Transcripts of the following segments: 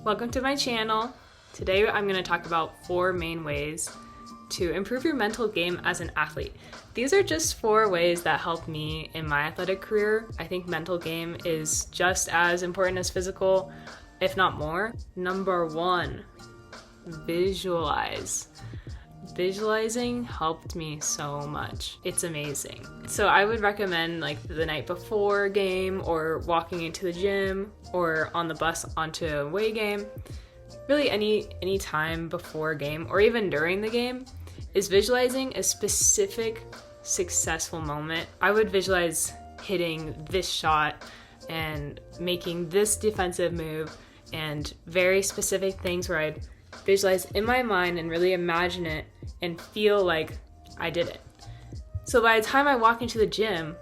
Welcome to my channel. Today I'm going to talk about 4 main ways to improve your mental game as an athlete. These are just 4 ways that helped me in my athletic career. I think mental game is just as important as physical, if not more. Number 1, visualize. Visualizing helped me so much. It's amazing. So I would recommend like the night before a game, or walking into the gym, or on the bus onto a away game. Really any time before a game or even during the game is visualizing a specific successful moment. I would visualize hitting this shot and making this defensive move, and very specific things where I'd visualize in my mind and really imagine it and feel like I did it. So by the time I walk into the gym,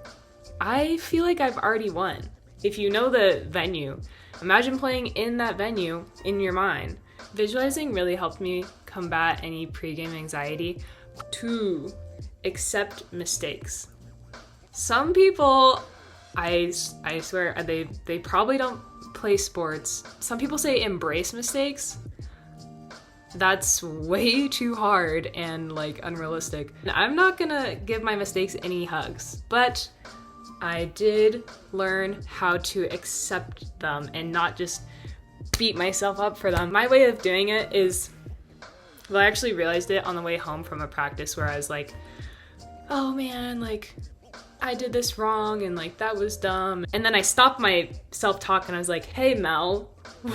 I feel like I've already won. If you know the venue, imagine playing in that venue in your mind. Visualizing really helped me combat any pregame anxiety. 2, accept mistakes. Some people, I swear, they probably don't play sports. Some people say embrace mistakes. That's way too hard and like unrealistic. I'm not gonna give my mistakes any hugs, but I did learn how to accept them and not just beat myself up for them. My way of doing it is, well, I actually realized it on the way home from a practice where I was like, oh man, like I did this wrong and like that was dumb. And then I stopped my self-talk and I was like, hey Mel,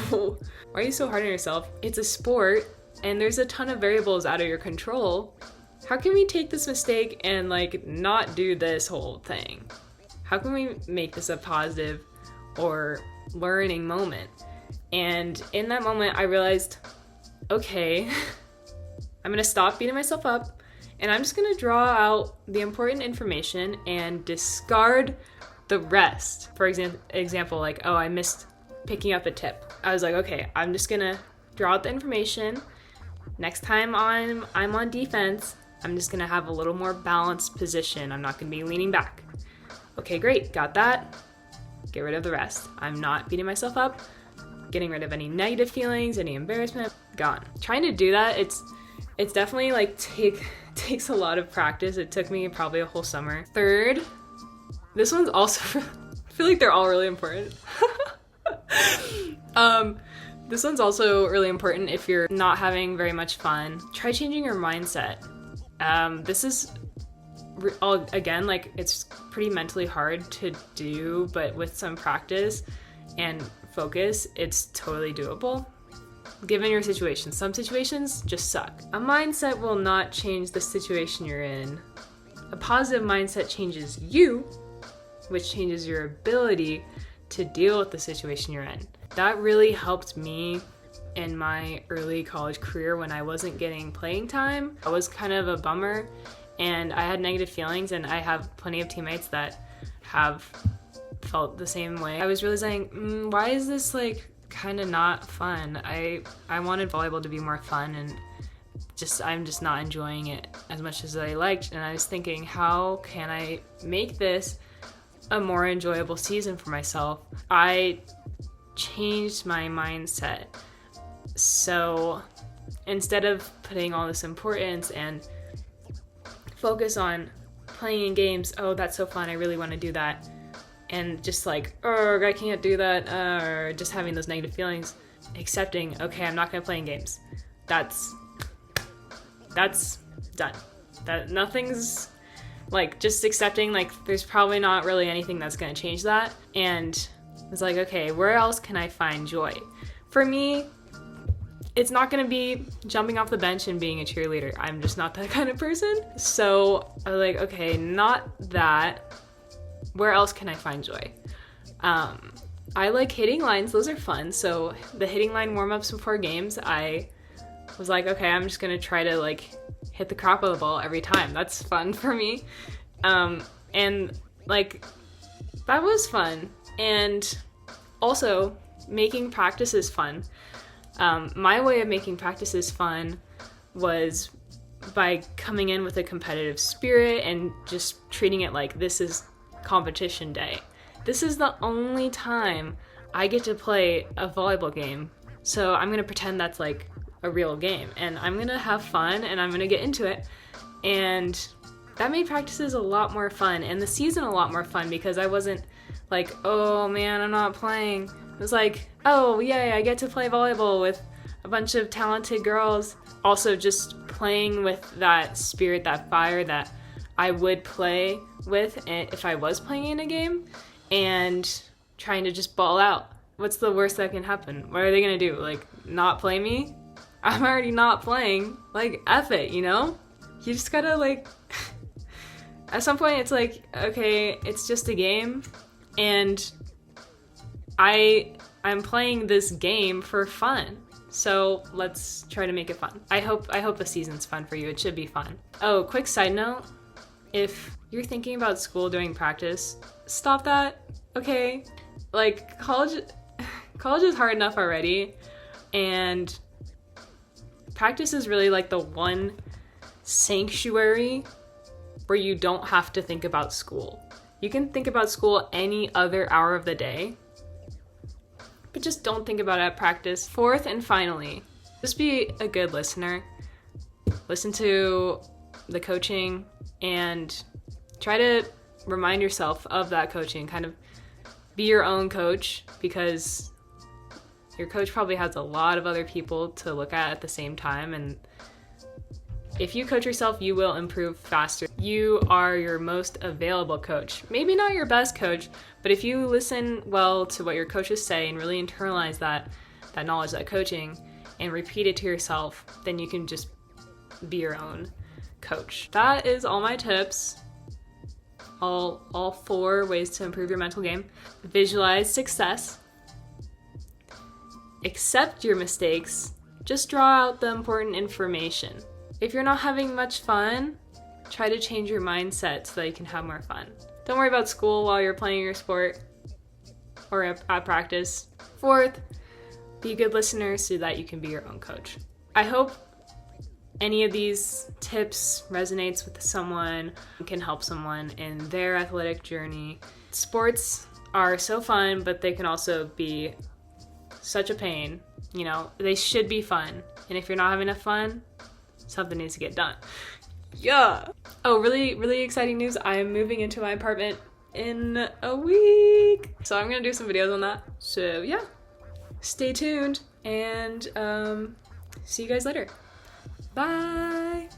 why are you so hard on yourself? It's a sport and there's a ton of variables out of your control. How can we take this mistake and like not do this whole thing? How can we make this a positive or learning moment? And in that moment I realized, okay, I'm gonna stop beating myself up and I'm just gonna draw out the important information and discard the rest. For example, like, oh, I missed picking up a tip. I was like, okay, I'm just gonna draw out the information. Next time I'm on defense, I'm just gonna have a little more balanced position. I'm not gonna be leaning back. Okay, great, got that. Get rid of the rest. I'm not beating myself up, getting rid of any negative feelings, any embarrassment, gone. Trying to do that, it's definitely like takes a lot of practice. It took me probably a whole summer. 3rd, this one's also, I feel like they're all really important. This one's also really important if you're not having very much fun. Try changing your mindset. This is, again, like it's pretty mentally hard to do, but with some practice and focus, it's totally doable. Given your situation, some situations just suck. A mindset will not change the situation you're in. A positive mindset changes you, which changes your ability to deal with the situation you're in. That really helped me in my early college career when I wasn't getting playing time. I was kind of a bummer and I had negative feelings, and I have plenty of teammates that have felt the same way. I was realizing, why is this like kind of not fun? I wanted volleyball to be more fun, and I'm just not enjoying it as much as I liked. And I was thinking, how can I make this a more enjoyable season for myself? I changed my mindset. So instead of putting all this importance and focus on playing in games, oh, that's so fun, I really want to do that, and just like, oh, I can't do that, or just having those negative feelings, accepting, okay, I'm not going to play in games. That's done. That nothing's, like, just accepting, like, there's probably not really anything that's going to change that. And it's like, okay, where else can I find joy? For me, it's not going to be jumping off the bench and being a cheerleader. I'm just not that kind of person. So I was like, okay, not that. Where else can I find joy? I like hitting lines. Those are fun. So the hitting line warm-ups before games, I was like, okay, I'm just going to try to like hit the crap out of the ball every time. That's fun for me. And like, that was fun. And also making practices fun. My way of making practices fun was by coming in with a competitive spirit and just treating it like this is competition day. This is the only time I get to play a volleyball game So I'm gonna pretend that's like a real game, and I'm gonna have fun, and I'm gonna get into it. And that made practices a lot more fun, and the season a lot more fun, because I wasn't like, oh man, I'm not playing. It was like, oh yay, I get to play volleyball with a bunch of talented girls. Also just playing with that spirit, that fire that I would play with if I was playing in a game, and trying to just ball out. What's the worst that can happen? What are they gonna do? Like, not play me? I'm already not playing. Like, F it, you know? You just gotta, like, at some point it's like, okay, it's just a game, and I'm playing this game for fun. So let's try to make it fun. I hope the season's fun for you. It should be fun. Oh, quick side note. If you're thinking about school during practice, stop that, okay? Like, college is hard enough already, and practice is really like the one sanctuary where you don't have to think about school. You can think about school any other hour of the day, but just don't think about it at practice. Fourth and finally, just be a good listener. Listen to the coaching and try to remind yourself of that coaching. Kind of be your own coach, because your coach probably has a lot of other people to look at the same time, and if you coach yourself, you will improve faster. You are your most available coach. Maybe not your best coach, but if you listen well to what your coaches say and really internalize that knowledge, that coaching, and repeat it to yourself, then you can just be your own coach. That is all my tips. All 4 ways to improve your mental game. Visualize success. Accept your mistakes. Just draw out the important information. If you're not having much fun, try to change your mindset so that you can have more fun. Don't worry about school while you're playing your sport or at practice. Fourth, be a good listener so that you can be your own coach. I hope any of these tips resonates with someone, can help someone in their athletic journey. Sports are so fun, but they can also be such a pain. You know, they should be fun. And if you're not having enough fun, something needs to get done. Yeah. Oh, really exciting news. I am moving into my apartment in a week. So I'm gonna do some videos on that. So yeah, stay tuned, and see you guys later. Bye.